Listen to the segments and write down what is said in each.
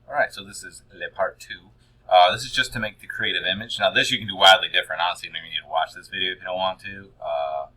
Alright, so this is le part 2. This is just to make the creative image. Now this you can do wildly different. Honestly, you don't even need to watch this video if you don't want to.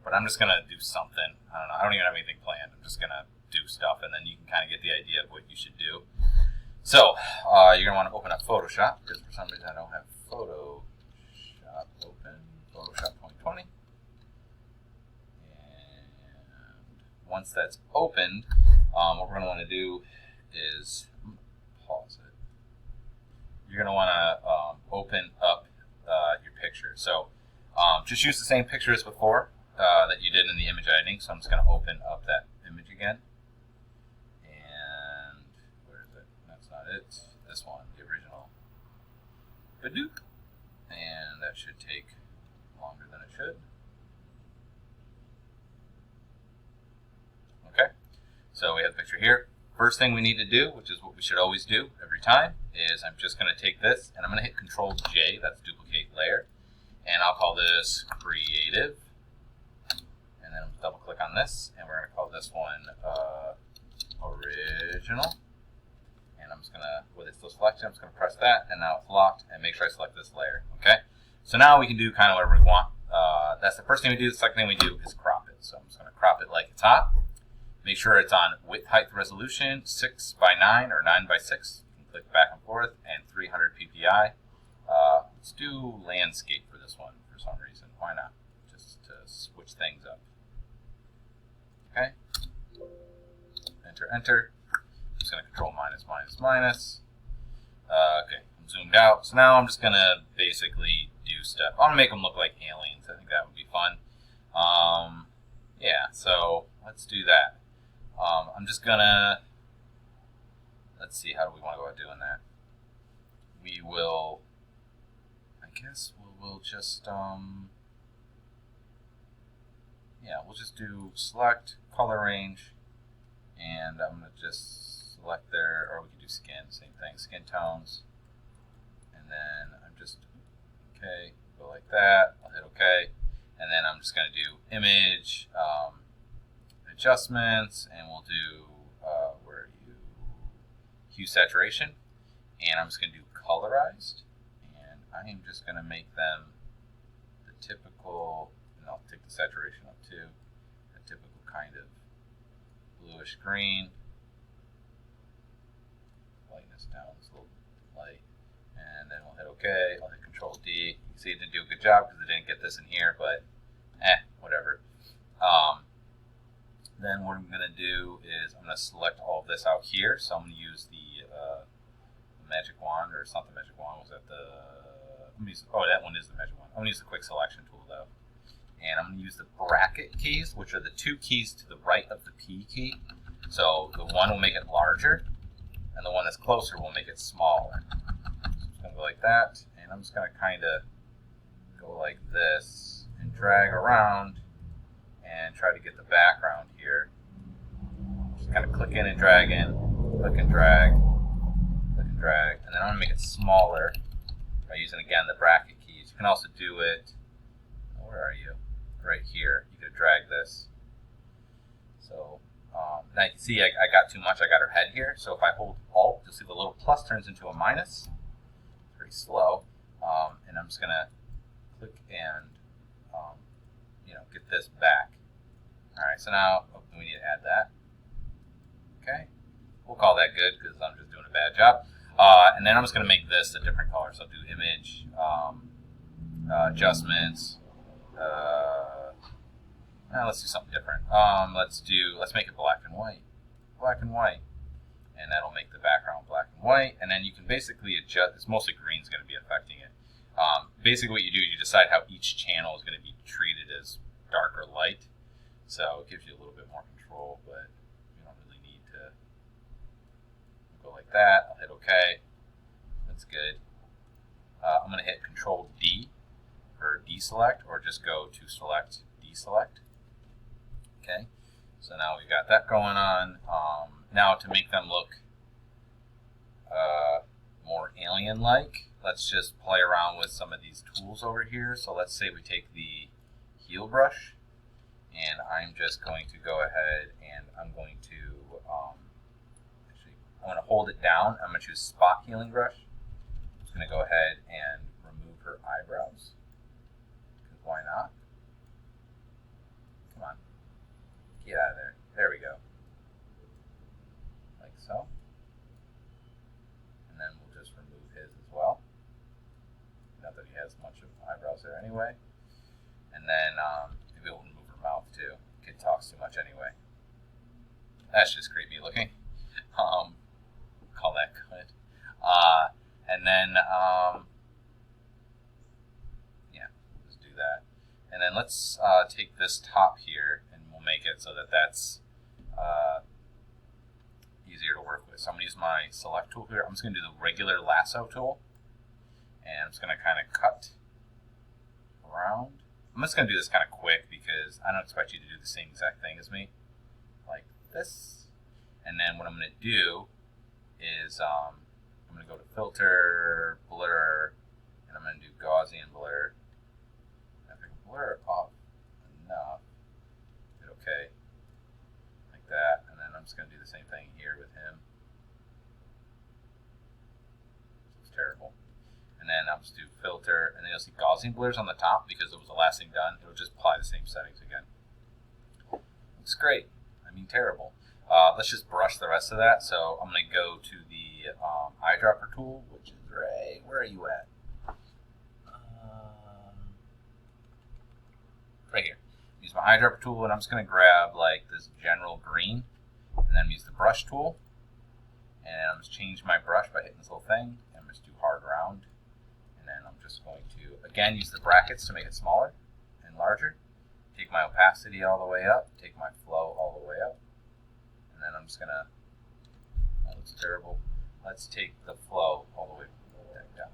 But I'm just going to do something. I don't know. I don't even have anything planned. I'm just going to do stuff, and then you can kind of get the idea of what you should do. So, you're going to want to open up Photoshop, because for some reason I don't have Photoshop open. Photoshop 2020. And once that's opened, what we're going to want to do is pause it. You're going to want to open up your picture. So just use the same picture as before that you did in the image editing. So I'm just going to open up that image again. And where is it? That's not it. This one, the original. Badoop. And that should take longer than it should. Okay. So we have the picture here. First thing we need to do, which is what we should always do every time, is I'm just going to take this and I'm going to hit Control J, that's duplicate layer, and I'll call this creative, and then I'm double click on this, and we're going to call this one original, and I'm just going to, with it still selected, I'm just going to press that, and now it's locked, and make sure I select this layer, okay? So now we can do kind of whatever we want. That's the first thing we do. The second thing we do is crop it. So I'm just going to crop it like it's hot. Make sure it's on width height resolution 6:9 or 9:6. You can click back and forth, and 300 ppi. Let's do landscape for this one for some reason. Why not? Just to switch things up. Okay. Enter, enter. I'm just going to control minus, minus, minus. Okay, I'm zoomed out. So now I'm just going to basically do stuff. I want to make them look like aliens. I think that would be fun. Yeah, so let's do that. I'm just gonna, let's see, how do we want to go about doing that? We will, I guess we'll just, yeah, we'll just do select, color range, and I'm gonna just select there, or we can do skin, same thing, skin tones, and then I'm just, okay, go like that, I'll hit okay, and then I'm just gonna do image, adjustments, and we'll do where are you? Hue saturation, and I'm just going to do colorized, and I am just going to make them the typical, and I'll take the saturation up too, a typical kind of bluish green. Lightness down, it's a little light, and then we'll hit OK. I'll hit Control D. You can see it didn't do a good job because it didn't get this in here, but whatever. Then what I'm going to do is I'm going to select all of this out here. So I'm going to use the magic wand, or it's not the magic wand. Was that the? Oh, that one is the magic wand. I'm going to use the quick selection tool though, and I'm going to use the bracket keys, which are the two keys to the right of the P key. So the one will make it larger, and the one that's closer will make it smaller. So I'm just going to go like that, and I'm just going to kind of go like this and drag around and try to get the background here. Just kind of click in and drag in, click and drag, click and drag, and then I'm going to make it smaller by using, again, the bracket keys. You can also do it, where are you? Right here. You could drag this. So now you can see I got too much. I got her head here. So if I hold Alt, you'll see the little plus turns into a minus. It's pretty slow. And I'm just going to click and get this back. Alright, so now we need to add that. Okay, we'll call that good because I'm just doing a bad job. And then I'm just going to make this a different color. So I'll do image, adjustments. Let's do something different. Let's make it black and white. Black and white. And that'll make the background black and white. And then you can basically adjust. It's mostly green is going to be affecting it. Basically what you do, you decide how each channel is going to be treated as dark or light. So it gives you a little bit more control, but you don't really need to go like that. I'll hit OK. That's good. I'm going to hit Control D for deselect, or just go to select, deselect. Okay. So now we've got that going on. Now to make them look more alien-like, let's just play around with some of these tools over here. So let's say we take the heal brush, and I'm just going to go ahead and I'm going to actually I'm going to hold it down. I'm going to choose Spot Healing Brush. I'm just going to go ahead and remove her eyebrows. Because why not? Come on. Get out of there. There we go. Like so. And then we'll just remove his as well. Not that he has much of eyebrows there anyway. And then maybe we'll remove her mouth too. Kid talks too much anyway. That's just creepy looking. Call that good. And then, yeah, let's do that. And then let's take this top here and we'll make it so that that's easier to work with. So I'm going to use my select tool here. I'm just going to do the regular lasso tool. And I'm just going to kind of cut around. I'm just going to do this kind of quick because I don't expect you to do the same exact thing as me. Like this. And then what I'm going to do is I'm going to go to Filter, Blur, and I'm going to do Gaussian Blur. If I can blur it off enough, hit OK, like that. And then I'm just going to do the same thing here with him. This looks terrible. And then I'll just do Filter, and then you'll see Gaussian Blurs on the top because it was the last thing done. It'll just apply the same settings again. Looks great. I mean, terrible. Let's just brush the rest of that. So I'm going to go to the eyedropper tool, which is right. Where are you at? Right here. Use my eyedropper tool, and I'm just going to grab like this general green, and then use the brush tool. And I'm just change my brush by hitting this little thing, and I'm just do hard round. And then I'm just going to, again, use the brackets to make it smaller and larger. Take my opacity all the way up. Take my flow all the way up. And then I'm just going to, that looks terrible. Let's take the flow all the way down.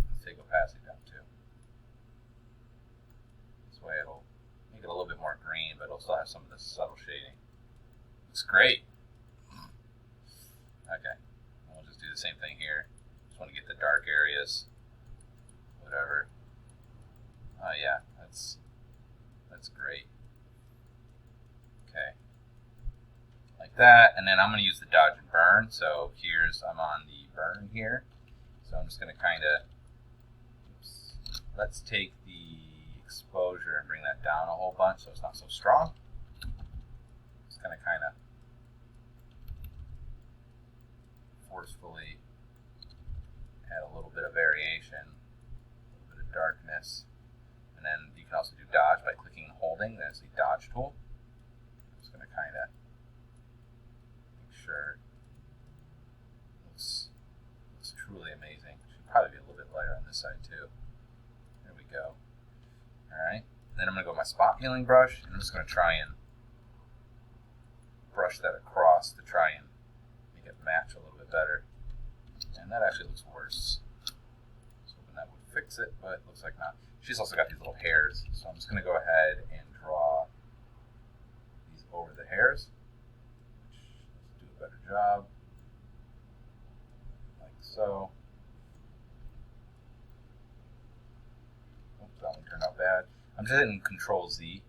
Let's take opacity down too. This way it'll make it a little bit more green, but it'll still have some of this subtle shading. Looks great. Okay. We'll just do the same thing here. Just want to get the dark areas. Whatever. Oh yeah, that's great. Okay. Like that, and then I'm going to use the dodge and burn. So I'm on the burn here. So I'm just going to kind of, let's take the exposure and bring that down a whole bunch so it's not so strong. Just going to kind of forcefully add a little bit of variation, a little bit of darkness. And then you can also do dodge by clicking and holding. There's the dodge tool. I'm just going to kind of make sure it looks truly amazing. Should probably be a little bit lighter on this side too. There we go. Alright. Then I'm going to go with my spot healing brush, and I'm just going to try and brush that across to try and make it match a little bit better. And that actually looks worse. So that would fix it, but it looks like not. She's also got these little hairs, so I'm just going to go ahead and draw these over the hairs. Let's do a better job. Like so. Oops, that one turned out bad. I'm just hitting Control Z,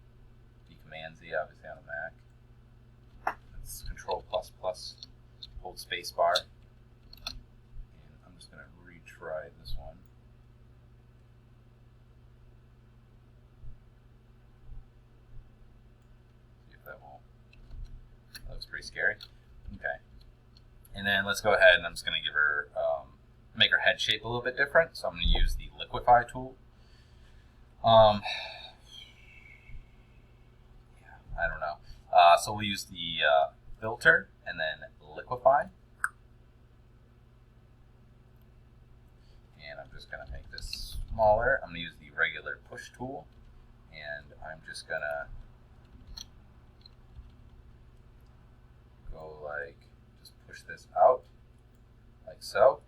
Command Z, obviously on a Mac. It's Control plus plus, hold space bar. And I'm just going to retry this one. That looks pretty scary. Okay. And then let's go ahead and I'm just going to give her, make her head shape a little bit different. So I'm going to use the Liquify tool. Yeah, I don't know. So we'll use the filter and then Liquify. And I'm just going to make this smaller. I'm going to use the regular push tool. And I'm just going to go like, just push this out, like so.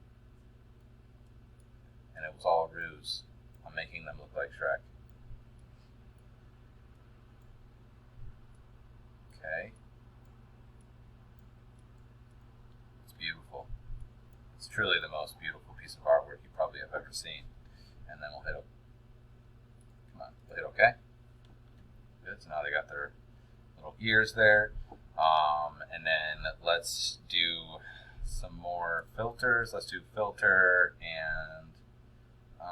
And it was all a ruse. I'm making them look like Shrek. Okay. It's beautiful. It's truly the most beautiful piece of artwork you probably have ever seen. And then we'll hit, come on, we'll hit OK. Good, so now they got their little ears there. And then let's do some more filters. Let's do filter and I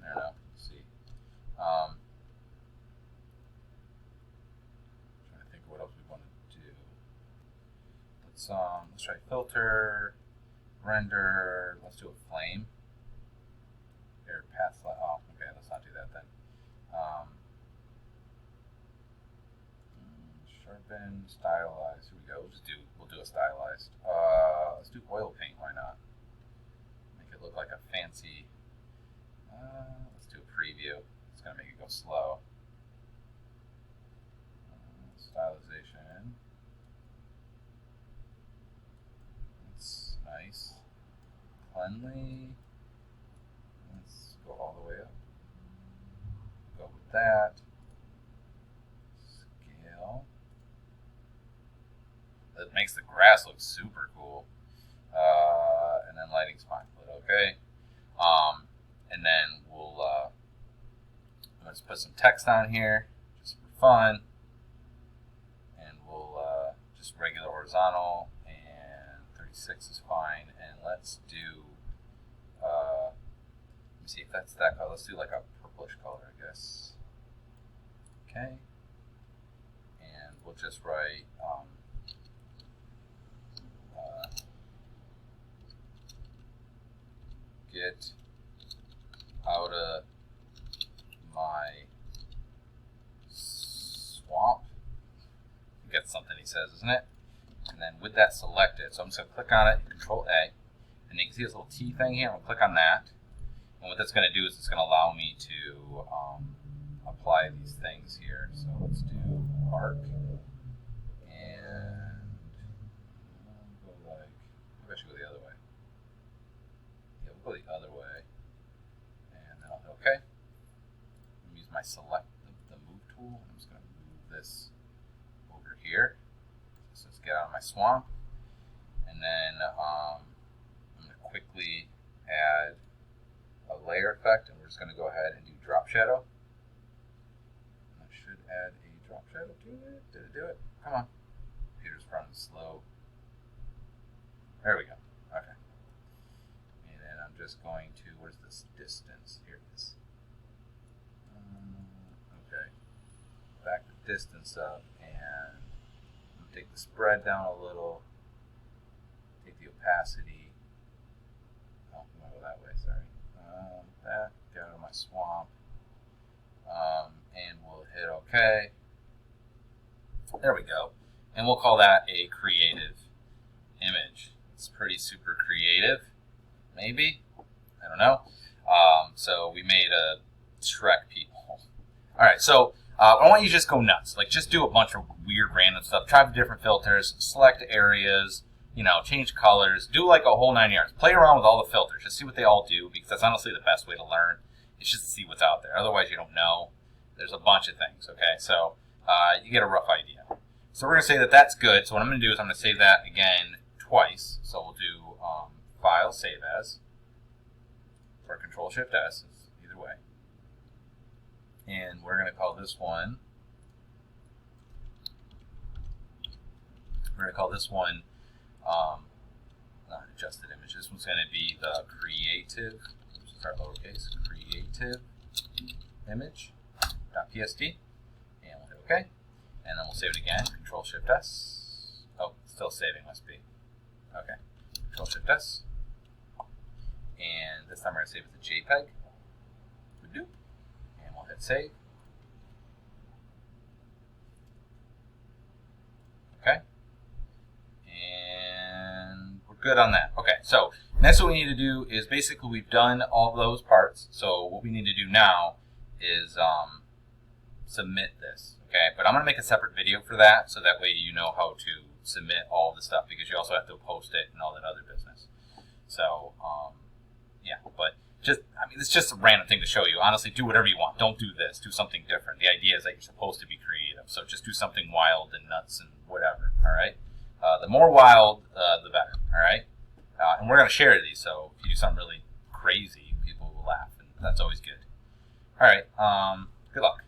don't know. Let's see. Trying to think of what else we want to do. Let's try filter, render. Let's do a flame. Here, path. Oh, okay. Let's not do that then. Sharpen, stylize. Here we go. We'll do a stylized. Let's do oil paint. Why not? Make it look like a fancy. Let's do a preview. It's gonna make it go slow. Stylization. That's nice. Cleanly. Let's go all the way up. Go with that. Scale. That makes the grass look super cool. And then lighting's fine, but okay. And then we'll let's put some text on here just for fun. And we'll just regular horizontal, and 36 is fine. And let's do let me see if that's that color. Let's do like a purplish color, I guess. Okay. And we'll just write get out of my swamp. That's something he says, isn't it? And then with that selected, so I'm just going to click on it, Control A, and you can see this little T thing here. I'm going to click on that, and what that's going to do is it's going to allow me to apply these things here. So let's do arc, and go like, maybe I should go the other way. Yeah, we'll go the other way, and then I'll hit OK. I'm going to use my select, the move tool. I'm just going to move this over here. So let's get out of my swamp, and then I'm going to quickly add a layer effect, and we're just going to go ahead and do drop shadow. I should add a drop shadow to it. Did it do it? Come on. Computer's running slow. There we go. Okay. And then I'm just going to, what is this distance? Here it is. Okay. Back the distance up, and I'm going to take the spread down a little. Take the opacity. Oh, I'm going to go that way, sorry. That, get out of my swamp. And we'll hit OK. There we go. And we'll call that a creative image. It's pretty super creative, maybe. I don't know. So we made a Shrek people. All right, so I want you to just go nuts. Like, just do a bunch of weird random stuff. Try the different filters, select areas, you know, change colors, do like a whole 9 yards. Play around with all the filters. Just see what they all do, because that's honestly the best way to learn. It's just to see what's out there. Otherwise, you don't know. There's a bunch of things, okay? So you get a rough idea. So we're going to say that that's good. So what I'm going to do is I'm going to save that again twice. So we'll do File, Save As, or Control-Shift-S, either way. And we're going to call this one, not adjusted image. This one's going to be the creative, start lowercase, creative image.pst, and we'll hit OK, and then we'll save it again, Control-Shift-S. Oh, still saving, must be. Okay, Control-Shift-S, and this time we're going to save it to JPEG, and we'll hit save. Okay, and we're good on that. Okay, so next what we need to do is basically we've done all those parts. So what we need to do now is submit this. Okay, but I'm going to make a separate video for that, so that way you know how to submit all the stuff, because you also have to post it and all that other business. So yeah, but just, I mean, it's just a random thing to show you. Honestly, do whatever you want. Don't do this. Do something different. The idea is that you're supposed to be creative. So just do something wild and nuts and whatever. All right. The more wild, the better. All right. And we're going to share these. So if you do something really crazy, people laugh, and that's always good. All right, good luck.